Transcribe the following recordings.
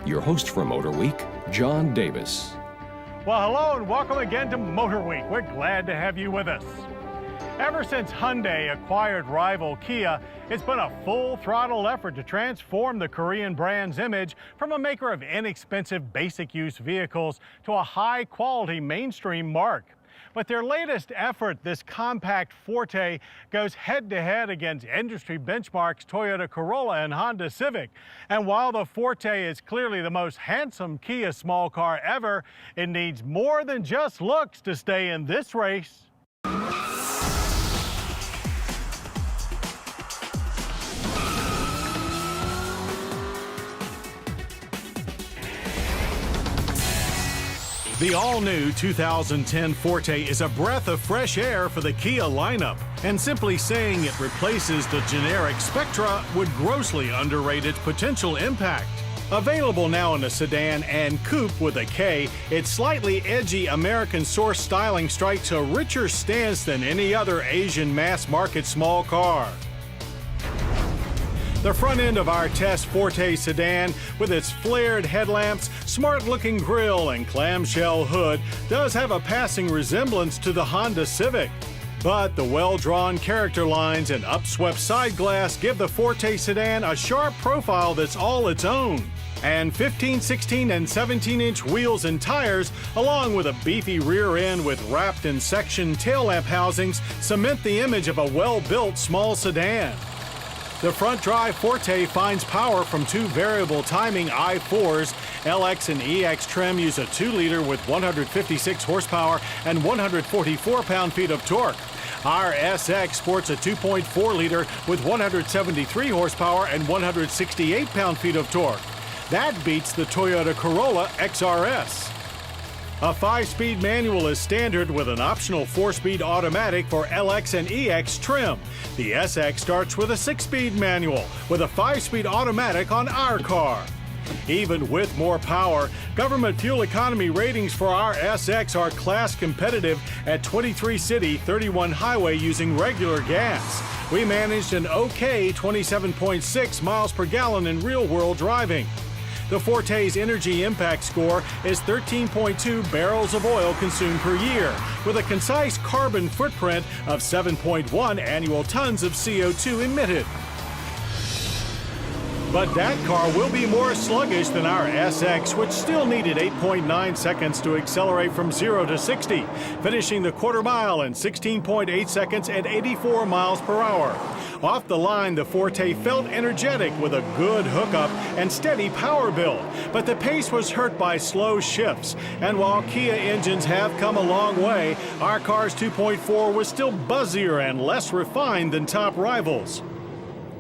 Your host for Motorweek, John Davis. Well, hello and welcome again to Motorweek. We're glad to have you with us. Ever since Hyundai acquired rival Kia, it's been a full-throttle effort to transform the Korean brand's image from a maker of inexpensive basic-use vehicles to a high-quality mainstream marque. But their latest effort, this compact Forte, goes head-to-head against industry benchmarks Toyota Corolla and Honda Civic. And while the Forte is clearly the most handsome Kia small car ever, it needs more than just looks to stay in this race. The all-new 2010 Forte is a breath of fresh air for the Kia lineup, and simply saying it replaces the generic Spectra would grossly underrate its potential impact. Available now in a sedan and coupe with a K, its slightly edgy American-sourced styling strikes a richer stance than any other Asian mass-market small car. The front end of our test Forte sedan, with its flared headlamps, smart-looking grille, and clamshell hood, does have a passing resemblance to the Honda Civic. But the well-drawn character lines and upswept side glass give the Forte sedan a sharp profile that's all its own. And 15, 16, and 17-inch wheels and tires, along with a beefy rear end with wrapped and sectioned tail lamp housings, cement the image of a well-built small sedan. The front-drive Forte finds power from two variable timing i4s. LX and EX trim use a 2-liter with 156 horsepower and 144 pound-feet of torque. Our SX sports a 2.4-liter with 173 horsepower and 168 pound-feet of torque. That beats the Toyota Corolla XRS. A 5-speed manual is standard with an optional 4-speed automatic for LX and EX trim. The SX starts with a 6-speed manual with a 5-speed automatic on our car. Even with more power, government fuel economy ratings for our SX are class competitive at 23 city, 31 highway using regular gas. We managed an okay 27.6 miles per gallon in real-world driving. The Forte's energy impact score is 13.2 barrels of oil consumed per year, with a concise carbon footprint of 7.1 annual tons of CO2 emitted. But that car will be more sluggish than our SX, which still needed 8.9 seconds to accelerate from 0 to 60, finishing the quarter mile in 16.8 seconds at 84 miles per hour. Off the line, the Forte felt energetic with a good hookup and steady power build, but the pace was hurt by slow shifts. And while Kia engines have come a long way, our car's 2.4 was still buzzier and less refined than top rivals.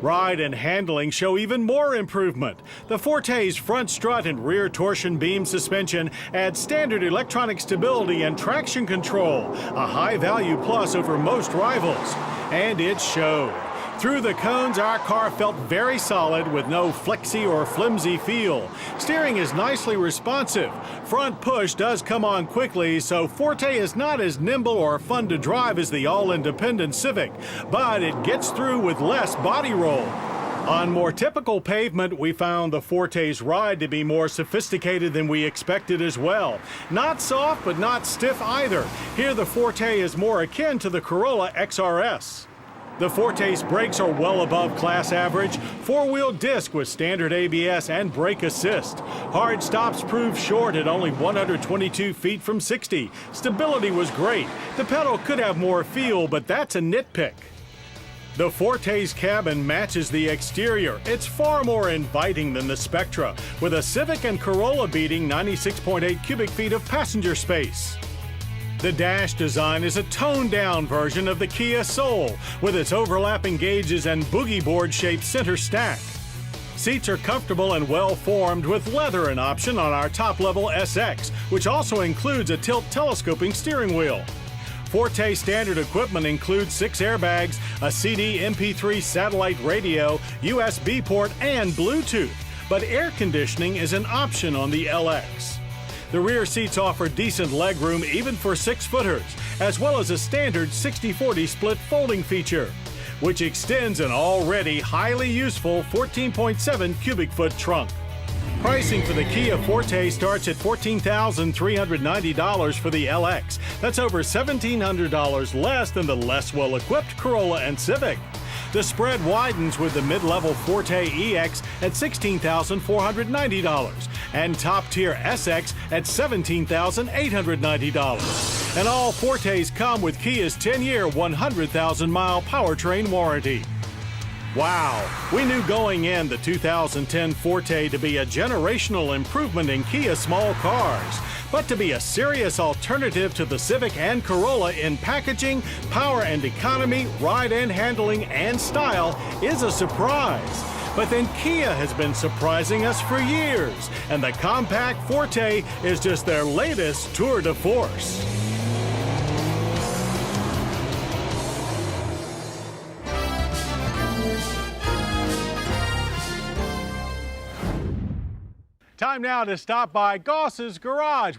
Ride and handling show even more improvement. The Forte's front strut and rear torsion beam suspension add standard electronic stability and traction control, a high-value plus over most rivals. And it showed. Through the cones, our car felt very solid with no flexy or flimsy feel. Steering is nicely responsive. Front push does come on quickly, so Forte is not as nimble or fun to drive as the all-independent Civic, but it gets through with less body roll. On more typical pavement, we found the Forte's ride to be more sophisticated than we expected as well. Not soft, but not stiff either. Here, the Forte is more akin to the Corolla XRS. The Forte's brakes are well above class average. 4-wheel disc with standard ABS and brake assist. Hard stops proved short at only 122 feet from 60. Stability was great. The pedal could have more feel, but that's a nitpick. The Forte's cabin matches the exterior. It's far more inviting than the Spectra, with a Civic and Corolla beating 96.8 cubic feet of passenger space. The dash design is a toned-down version of the Kia Soul, with its overlapping gauges and boogie board-shaped center stack. Seats are comfortable and well-formed, with leather an option on our top-level SX, which also includes a tilt-telescoping steering wheel. Forte standard equipment includes 6 airbags, a CD MP3 satellite radio, USB port, and Bluetooth, but air conditioning is an option on the LX. The rear seats offer decent legroom even for 6-footers, as well as a standard 60/40 split folding feature, which extends an already highly useful 14.7 cubic foot trunk. Pricing for the Kia Forte starts at $14,390 for the LX. That's over $1,700 less than the less well-equipped Corolla and Civic. The spread widens with the mid-level Forte EX at $16,490 and top-tier SX at $17,890. And all Fortes come with Kia's 10-year, 100,000-mile powertrain warranty. Wow, we knew going in the 2010 Forte to be a generational improvement in Kia small cars, but to be a serious alternative to the Civic and Corolla in packaging, power and economy, ride and handling, and style is a surprise. But then Kia has been surprising us for years, and the compact Forte is just their latest tour de force. Time now to stop by Goss's Garage.